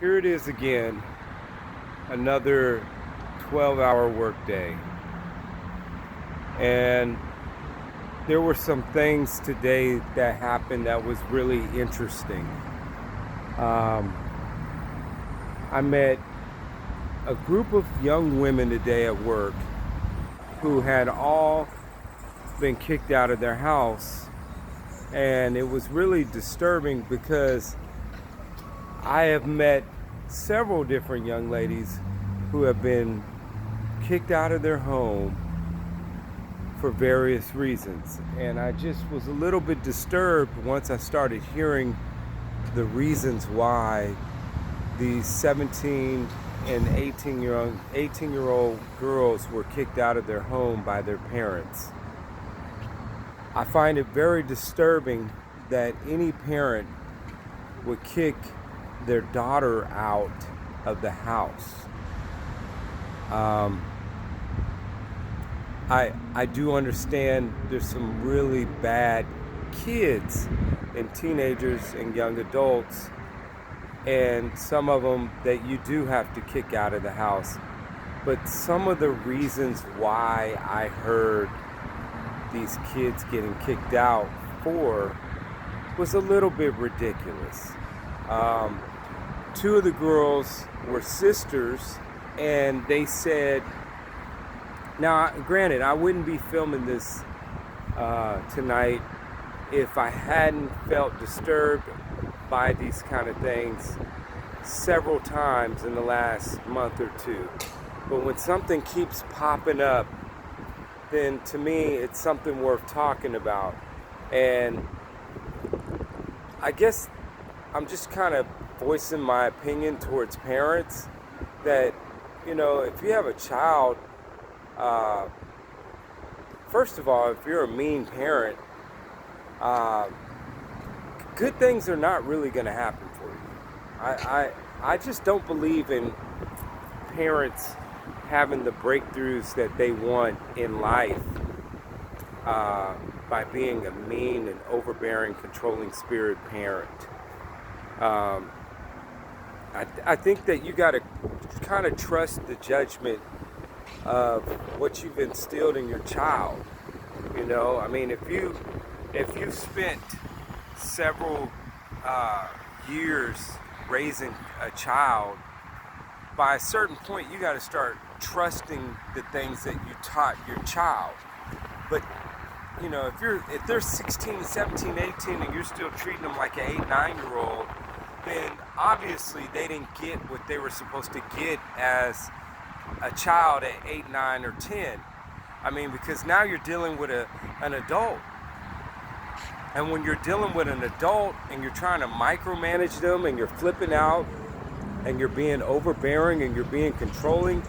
Here it is again, another 12-hour workday. And there were some things today that happened that was really interesting. Um, I met a group of young women today at work who had all been kicked out of their house. And it was really disturbing because I have met several different young ladies who have been kicked out of their home for various reasons. And I just was a little bit disturbed once I started hearing the reasons why these 17 and 18-year-old girls were kicked out of their home by their parents. I find it very disturbing that any parent would kick their daughter out of the house. I do understand there's some really bad kids and teenagers and young adults, and some of them that you do have to kick out of the house. But some of the reasons why I heard these kids getting kicked out for was a little bit ridiculous. Two of the girls were sisters, and they said, now granted, I wouldn't be filming this tonight if I hadn't felt disturbed by these kind of things several times in the last month or two. But when something keeps popping up, then to me it's something worth talking about. And I guess I'm just kind of voicing my opinion towards parents that, if you have a child, first of all, if you're a mean parent, good things are not really going to happen for you. I just don't believe in parents having the breakthroughs that they want in life by being a mean and overbearing, controlling spirit parent. I think that you got to kind of trust the judgment of what you've instilled in your child. I mean, if you spent several years raising a child, by a certain point you got to start trusting the things that you taught your child. But if they're 16, 17, 18 and you're still treating them like an 8, 9-year-old, then obviously they didn't get what they were supposed to get as a child at 8, 9, or 10. I mean, because now you're dealing with an adult. And when you're dealing with an adult and you're trying to micromanage them and you're flipping out and you're being overbearing and you're being controlling,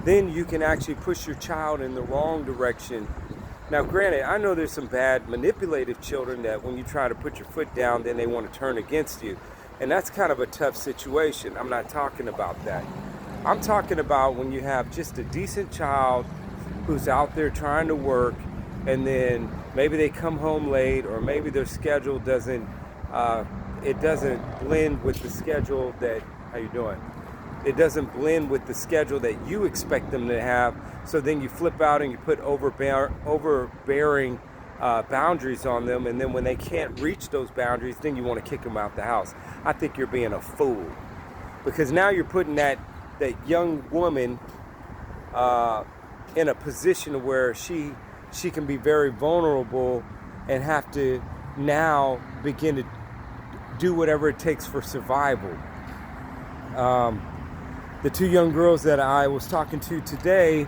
then you can actually push your child in the wrong direction. Now, granted, I know there's some bad manipulative children that when you try to put your foot down, then they want to turn against you. And that's kind of a tough situation. I'm not talking about that. I'm talking about when you have just a decent child who's out there trying to work, and then maybe they come home late, or maybe their schedule doesn't blend with the schedule that, how you doing? It doesn't blend with the schedule that you expect them to have. So then you flip out and you put overbearing boundaries on them, and then when they can't reach those boundaries, then you want to kick them out the house. I think you're being a fool, because now you're putting that young woman in a position where she can be very vulnerable and have to now begin to do whatever it takes for survival. The two young girls that I was talking to today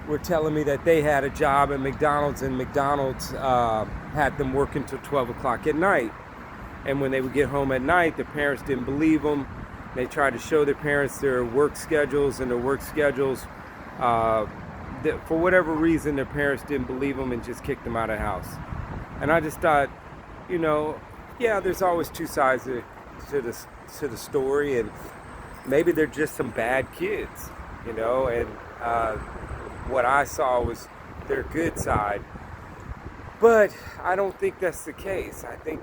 were telling me that they had a job at McDonald's, and McDonald's had them working till 12 o'clock at night. And when they would get home at night, their parents didn't believe them. They tried to show their parents their work schedules, and their work schedules, for whatever reason, their parents didn't believe them and just kicked them out of the house. And I just thought, yeah, there's always two sides to the story, and maybe they're just some bad kids, and what I saw was their good side. But I don't think that's the case. I think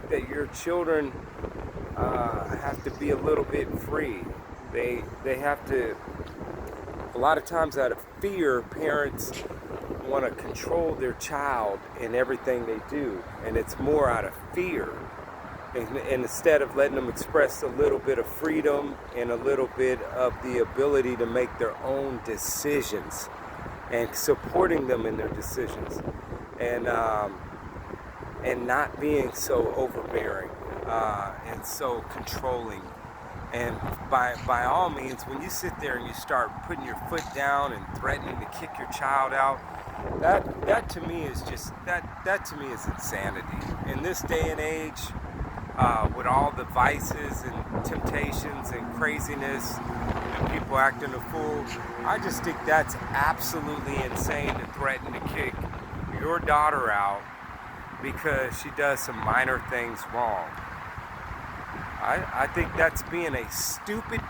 that your children have to be a little bit free. They have to, a lot of times out of fear, parents want to control their child in everything they do, and it's more out of fear. And instead of letting them express a little bit of freedom and a little bit of the ability to make their own decisions and supporting them in their decisions, and not being so overbearing and so controlling. And by all means, when you sit there and you start putting your foot down and threatening to kick your child out, that to me is just that to me is insanity. In this day and age, with all the vices and temptations and craziness and people acting a fool, I just think that's absolutely insane to threaten to kick your daughter out because she does some minor things wrong. I think that's being a stupid,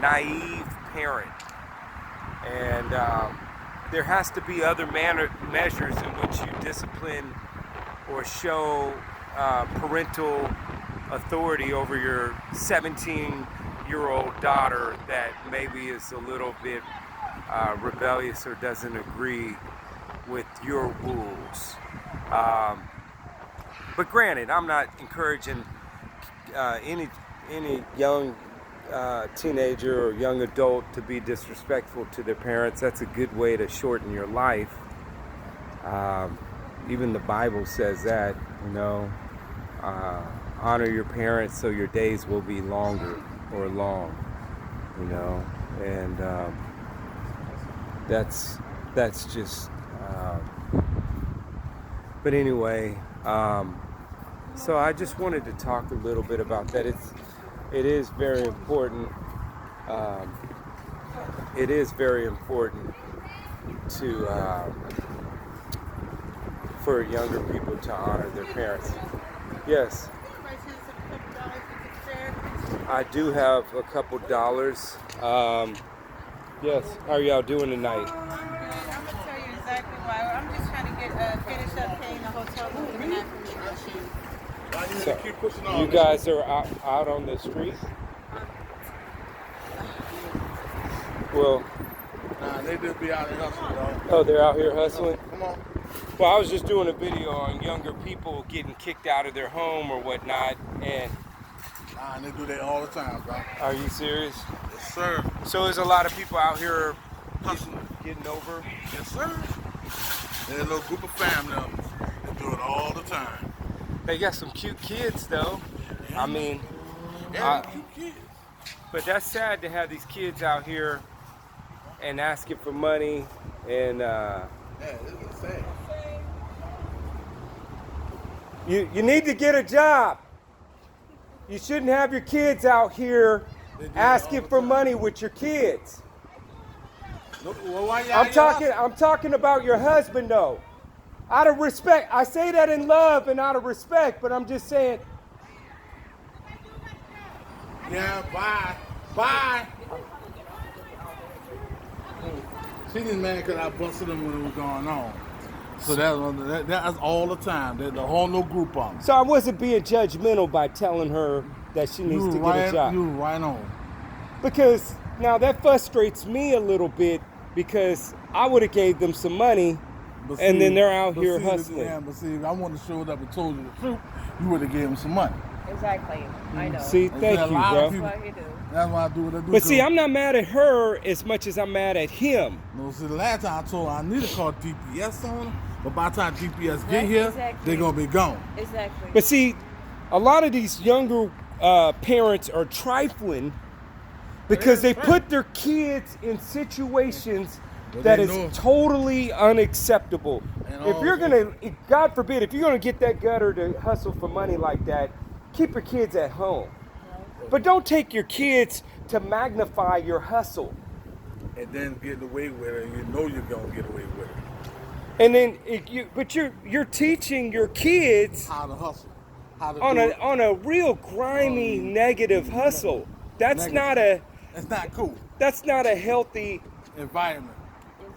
naive parent. And there has to be other measures in which you discipline or show parental authority over your 17-year-old daughter that maybe is a little bit rebellious or doesn't agree with your rules. But granted, I'm not encouraging any young teenager or young adult to be disrespectful to their parents. That's a good way to shorten your life. Even the Bible says that, honor your parents so your days will be longer or long, and that's just, but anyway, so I just wanted to talk a little bit about that. It is very important. It is very important to for younger people to honor their parents. Yes. I do have a couple dollars. Yes. How are y'all doing tonight? I'm gonna tell you exactly why. I'm just trying to get finish up paying the hotel room tonight for me. So, you guys are out on the street? Well, nah, they just be out here hustling, dog. Oh, they're out here hustling? Come on. Well, I was just doing a video on younger people getting kicked out of their home or whatnot, and Nah, they do that all the time, bro. are you serious? Yes, sir. So there's a lot of people out here Hustling. getting over? Yes, sir. There's a little group of family members that do it all the time. They got some cute kids, though. I mean, Yeah, cute kids. but that's sad to have these kids out here and asking for money and Yeah, it's insane. you need to get a job. You shouldn't have your kids out here asking for money with your kids. Look, well, why y'all I'm talking about your husband, though. Out of respect. I say that in love and out of respect, but I'm just saying. Yeah, bye. Bye. She just mad because I busted him when it was going on. So that's all the time. The whole little group of them. So I wasn't being judgmental by telling her that she needs to get a job. You right on. Because now that frustrates me a little bit because I would have gave them some money and then they're out here hustling. Yeah, but see, if I wanted to show up and told you the truth, you would have gave them some money. Exactly. I know. See, thank you, bro. That's why you do. That's why I do what I do. But see, I'm not mad at her as much as I'm mad at him. No, see, the last time I told her I need to call DPS on her, but by the time DPS get here, Exactly. they're going to be gone. Exactly. But see, a lot of these younger parents are trifling because they put their kids in situations that is totally unacceptable. If you're gonna, God forbid, if you're gonna get that gutter to hustle for money like that, keep your kids at home. But don't take your kids to magnify your hustle. And then get away with it, and you know you're going to get away with it. And then, you're teaching your kids How to hustle. How to on a real grimy negative hustle. That's That's not cool. That's not a healthy Environment.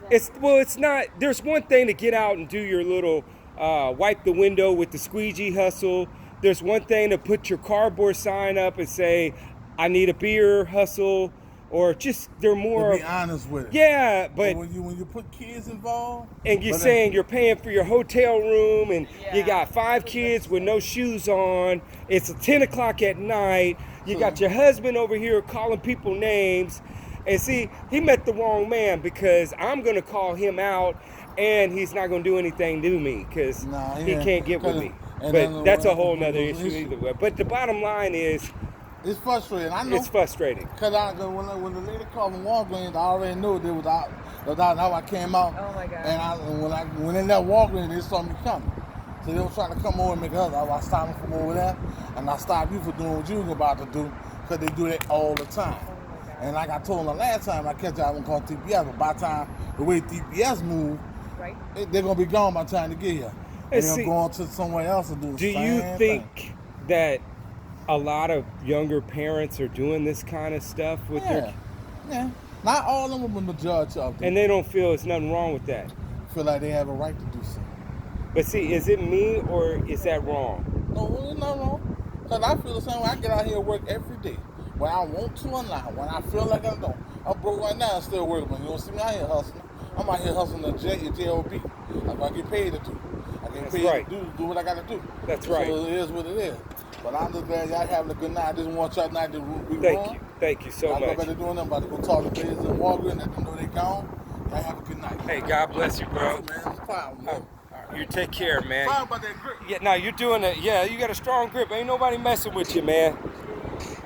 It's not. There's one thing to get out and do your little wipe the window with the squeegee hustle. There's one thing to put your cardboard sign up and say, I need a beer hustle, or just they're To more be honest with it. yeah, But but when you put kids involved, and you're but saying you're paying for your hotel room, and you Yeah, got 5 that's kids with necessary. no shoes on. It's 10 o'clock at night. You So- got your husband over here calling people names. And see, he met the wrong man, because I'm going to call him out, and he's not going to do anything to me because Nah, he yeah, can't get with 'cause- me. and But then that's a when- whole when it nother goes issue issue. either way. But the bottom line is, it's frustrating. I know. it's frustrating. Cause when the lady called from Walgreens, I already knew they was out. That's how I came out. Oh my God. And when they left Walgreens, they saw me coming. So they was trying to come over and make us. I stopped them from over there, and I stopped you for doing what you was about to do, cause they do that all the time. And like I told them the last time, I catch y'all call TPS, but by the time the way TPS move, Right. they're gonna be gone by the time to get here. And they're see, gonna go on to somewhere else and do the do same you thing. think that a lot of younger parents are doing this kind of stuff with their Yeah. Not all of them, but the majority of them and they don't feel there's nothing wrong with that? feel like they have a right to do so. But see, is it me or is that wrong? No, it's not wrong. Because I feel the same way. I get out here and work every day. When I want to and not. When I feel like I don't. I'm broke right now and still working. But you don't see me out here hustling. I'm out here hustling the JOB. Like I get paid to do. I get That's paid right. to do what I got to do. That's right. So it is what it is. But I'm just glad y'all having a good night. I just want y'all tonight to be Thank you so I go much. back to doing them. I'm about to go talk to ladies in Walgreens. Let them know they gone. Y'all have a good night. Hey, God bless you, bro. Man, it's a problem, man. You take care, man. Sorry about that grip. Yeah, now you're doing it. Yeah, you got a strong grip. Ain't nobody messing with you, man.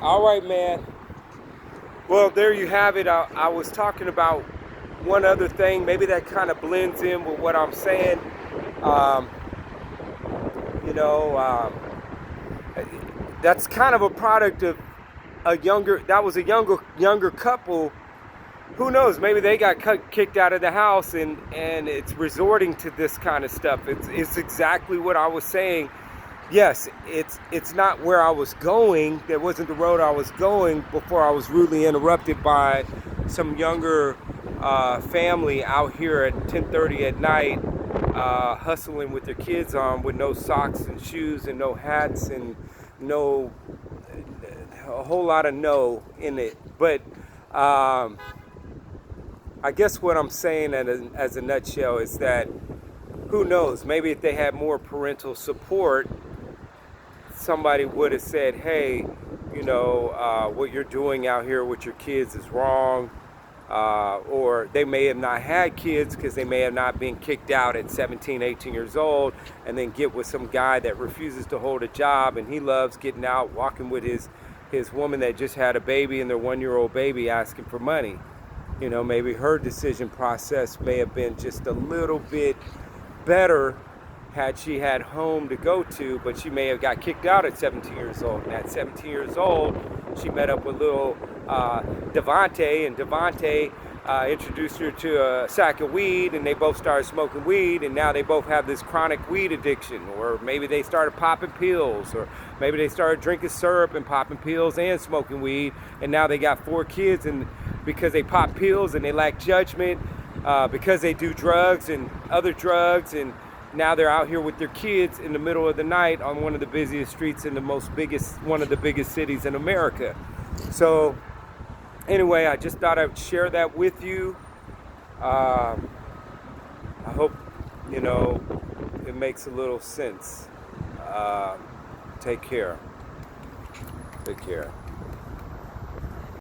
All right, man. Well, there you have it. I was talking about one other thing. Maybe that kind of blends in with what I'm saying. Um, you know, that's kind of a product of a younger couple. Who knows? Maybe they got kicked out of the house, and it's resorting to this kind of stuff. It's exactly what I was saying. Yes, it's not where I was going. That wasn't the road I was going before I was rudely interrupted by some younger family out here at 10:30 at night, hustling with their kids on, with no socks and shoes and no hats and a whole lot of no in it. But I guess what I'm saying as a nutshell is that, who knows, maybe if they had more parental support, somebody would have said, hey, what you're doing out here with your kids is wrong. Or they may have not had kids because they may have not been kicked out at 17, 18 years old, and then get with some guy that refuses to hold a job, and he loves getting out, walking with his woman that just had a baby and their 1-year-old baby, asking for money. Maybe her decision process may have been just a little bit better had she had home to go to, but she may have got kicked out at 17 years old. And at 17 years old, she met up with little Devante, and Devante introduced her to a sack of weed, and they both started smoking weed, and now they both have this chronic weed addiction. Or maybe they started popping pills, or maybe they started drinking syrup and popping pills and smoking weed, and now they got 4 kids, and because they pop pills and they lack judgment, because they do drugs and other drugs, and now they're out here with their kids in the middle of the night on one of the busiest streets in one of the biggest cities in America. So anyway, I just thought I'd share that with you. I hope it makes a little sense. Take care.